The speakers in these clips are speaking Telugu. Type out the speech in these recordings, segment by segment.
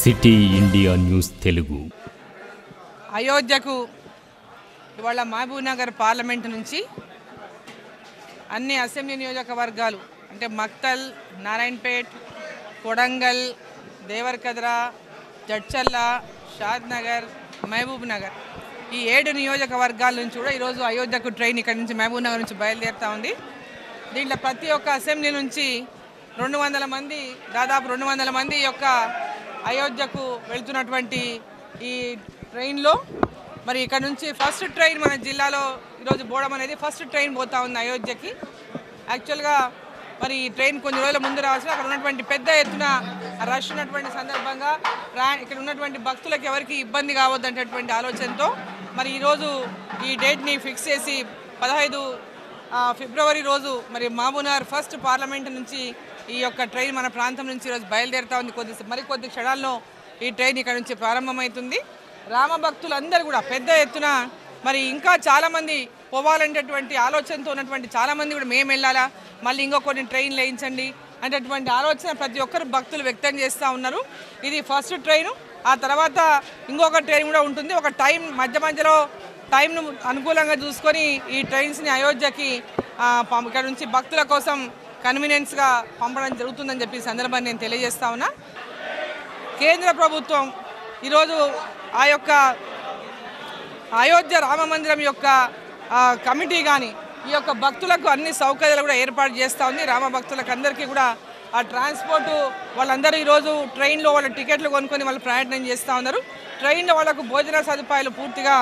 City India news Telugu. అయోధ్యకు ఇవాళ మహబూబ్నగర్ పార్లమెంటు నుంచి అన్ని అసెంబ్లీ నియోజకవర్గాలు అంటే మక్తల్, నారాయణపేట్, కొడంగల్, దేవరకద్ర, జడ్చల్ల, షాద్నగర్, మహబూబ్నగర్ ఈ 7 నియోజకవర్గాల నుంచి కూడా ఈరోజు అయోధ్యకు ట్రైన్ ఇక్కడ నుంచి మహబూబ్నగర్ నుంచి బయలుదేరుతూ ఉంది. దీంట్లో ప్రతి ఒక్క అసెంబ్లీ నుంచి 200 మంది దాదాపు 200 మంది యొక్క అయోధ్యకు వెళ్తున్నటువంటి ఈ ట్రైన్లో మరి ఇక్కడ నుంచి ఫస్ట్ ట్రైన్ మన జిల్లాలో ఈరోజు పోవడం అనేది ఫస్ట్ ట్రైన్ పోతా ఉంది అయోధ్యకి. యాక్చువల్గా మరి ఈ ట్రైన్ కొన్ని రోజుల ముందు రావాల్సిన అక్కడ ఉన్నటువంటి పెద్ద ఎత్తున రష్ ఉన్నటువంటి సందర్భంగా ఇక్కడ ఉన్నటువంటి భక్తులకు ఎవరికి ఇబ్బంది కావద్దనేటటువంటి ఆలోచనతో మరి ఈరోజు ఈ డేట్ని ఫిక్స్ చేసి 15 ఫిబ్రవరి రోజు మరి మహబూబ్నగర్ ఫస్ట్ పార్లమెంట్ నుంచి ఈ యొక్క ట్రైన్ మన ప్రాంతం నుంచి ఈరోజు బయలుదేరుతూ ఉంది. కొద్ది క్షణాల్లో ఈ ట్రైన్ ఇక్కడ నుంచి ప్రారంభమవుతుంది. రామభక్తులందరూ కూడా పెద్ద ఎత్తున మరి ఇంకా చాలామంది పోవాలనేటటువంటి ఆలోచనతో ఉన్నటువంటి చాలామంది కూడా మేము వెళ్ళాలా, మళ్ళీ ఇంకో కొన్ని ట్రైన్లు వేయించండి అనేటటువంటి ఆలోచన ప్రతి ఒక్కరు భక్తులు వ్యక్తం చేస్తూ ఉన్నారు. ఇది ఫస్ట్ ట్రైను. ఆ తర్వాత ఇంకొక ట్రైన్ కూడా ఉంటుంది. ఒక టైం మధ్యలో టైంను అనుకూలంగా చూసుకొని ఈ ట్రైన్స్ని అయోధ్యకి ఇక్కడ నుంచి భక్తుల కోసం కన్వీనియన్స్గా పంపడం జరుగుతుందని చెప్పి సందర్భాన్ని నేను తెలియజేస్తా ఉన్నా. కేంద్ర ప్రభుత్వం ఈరోజు ఆ యొక్క అయోధ్య రామ మందిరం యొక్క కమిటీ కానీ ఈ యొక్క భక్తులకు అన్ని సౌకర్యాలు కూడా ఏర్పాటు చేస్తూ ఉంది. రామ భక్తులకు అందరికీ కూడా ఆ ట్రాన్స్పోర్టు వాళ్ళందరూ ఈరోజు ట్రైన్లో వాళ్ళ టికెట్లు కొనుక్కొని వాళ్ళు ప్రయాణం చేస్తూ ఉన్నారు. ట్రైన్లో వాళ్ళకు భోజన సదుపాయాలు పూర్తిగా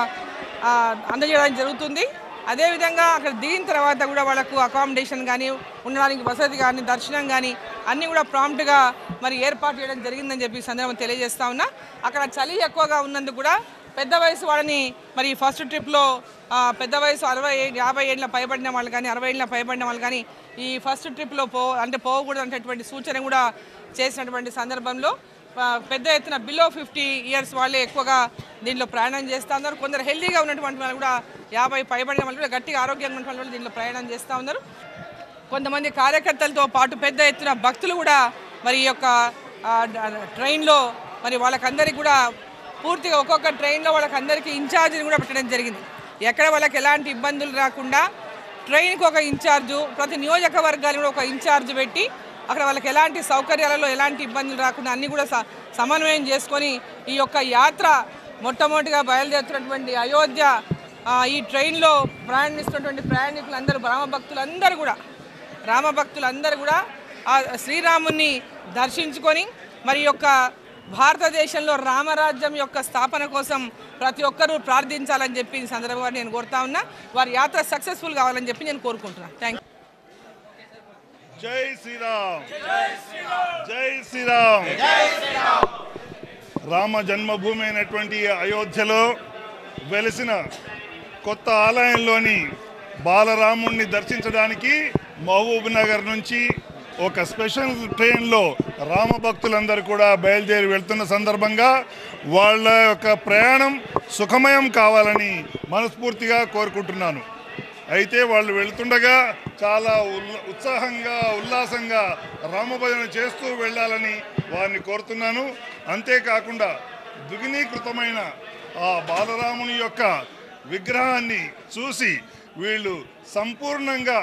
అందజేయడం జరుగుతుంది. అదేవిధంగా అక్కడ దిగిన తర్వాత కూడా వాళ్ళకు అకామిడేషన్ కానీ ఉండడానికి వసతి కానీ దర్శనం కానీ అన్నీ కూడా ప్రాంప్ట్గా మరి ఏర్పాటు చేయడం జరిగిందని చెప్పి సందర్భం తెలియజేస్తా ఉన్నా. అక్కడ చలి ఎక్కువగా ఉన్నందుకు కూడా పెద్ద వయసు వాళ్ళని మరి ఫస్ట్ ట్రిప్లో పెద్ద వయసు 50 ఏళ్ళ పైబడిన వాళ్ళు కానీ 60 ఏళ్ళ పైబడిన వాళ్ళు కానీ ఈ ఫస్ట్ ట్రిప్లో పోకూడదు అనేటటువంటి సూచన కూడా చేసినటువంటి సందర్భంలో పెద్ద ఎత్తున బిలో 50 ఇయర్స్ వాళ్ళే ఎక్కువగా దీంట్లో ప్రయాణం చేస్తూ ఉన్నారు. కొందరు హెల్దీగా ఉన్నటువంటి వాళ్ళు కూడా 50 పైబడిన వాళ్ళు కూడా గట్టిగా ఆరోగ్యంగా ఉన్నటువంటి వాళ్ళు దీంట్లో ప్రయాణం చేస్తూ ఉన్నారు. కొంతమంది కార్యకర్తలతో పాటు పెద్ద ఎత్తున భక్తులు కూడా మరి ఈ యొక్క ట్రైన్లో మరి వాళ్ళకందరికీ కూడా పూర్తిగా ఒక్కొక్క ట్రైన్లో వాళ్ళకందరికీ ఇన్ఛార్జిని కూడా పెట్టడం జరిగింది. ఎక్కడ వాళ్ళకి ఎలాంటి ఇబ్బందులు రాకుండా ట్రైన్కి ఒక ఇన్ఛార్జు, ప్రతి నియోజకవర్గాలు కూడా ఒక ఇన్ఛార్జ్ పెట్టి అక్కడ వాళ్ళకి ఎలాంటి సౌకర్యాలలో ఎలాంటి ఇబ్బందులు రాకుండా అన్నీ కూడా సమన్వయం చేసుకొని ఈ యొక్క యాత్ర మొట్టమొదటిగా బయలుదేరుతున్నటువంటి అయోధ్య ఈ ట్రైన్లో ప్రయాణిస్తున్నటువంటి ప్రయాణికులందరూ రామభక్తులందరూ కూడా ఆ శ్రీరాముని దర్శించుకొని మరి యొక్క భారతదేశంలో రామరాజ్యం యొక్క స్థాపన కోసం ప్రతి ఒక్కరూ ప్రార్థించాలని చెప్పి ఈ సందర్భంగా నేను కోరుతా ఉన్నా. వారి యాత్ర సక్సెస్ఫుల్ కావాలని చెప్పి నేను కోరుకుంటున్నాను. Thank you. జై శ్రీరామ్, జై శ్రీరామ్. రామ జన్మభూమి అయినటువంటి అయోధ్యలో వెలిసిన కొత్త ఆలయంలోని బాలరాముణ్ణి దర్శించడానికి మహబూబ్ నగర్ నుంచి ఒక స్పెషల్ ట్రైన్లో రామభక్తులందరూ కూడా బయలుదేరి వెళ్తున్న సందర్భంగా వాళ్ళ యొక్క ప్రయాణం సుఖమయం కావాలని మనస్ఫూర్తిగా కోరుకుంటున్నాను. అయితే వాళ్ళు వెళ్తుండగా చాలా ఉత్సాహంగా ఉల్లాసంగా రామభజన చేస్తూ వెళ్ళాలని వారిని కోరుతున్నాను. అంతేకాకుండా దుగినీకృతమైన ఆ బాలరాముని యొక్క విగ్రహాన్ని చూసి వీళ్ళు సంపూర్ణంగా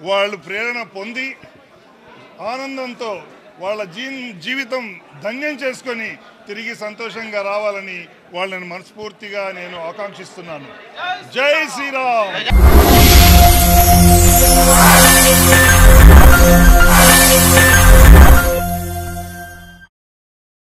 వాళ్ళు ప్రేరణ పొంది ఆనందంతో వాళ్ళ జీవితం ధన్యం చేసుకొని తిరిగి సంతోషంగా రావాలని వాళ్ళని మనస్ఫూర్తిగా నేను ఆకాంక్షిస్తున్నాను. జై శ్రీరామ్.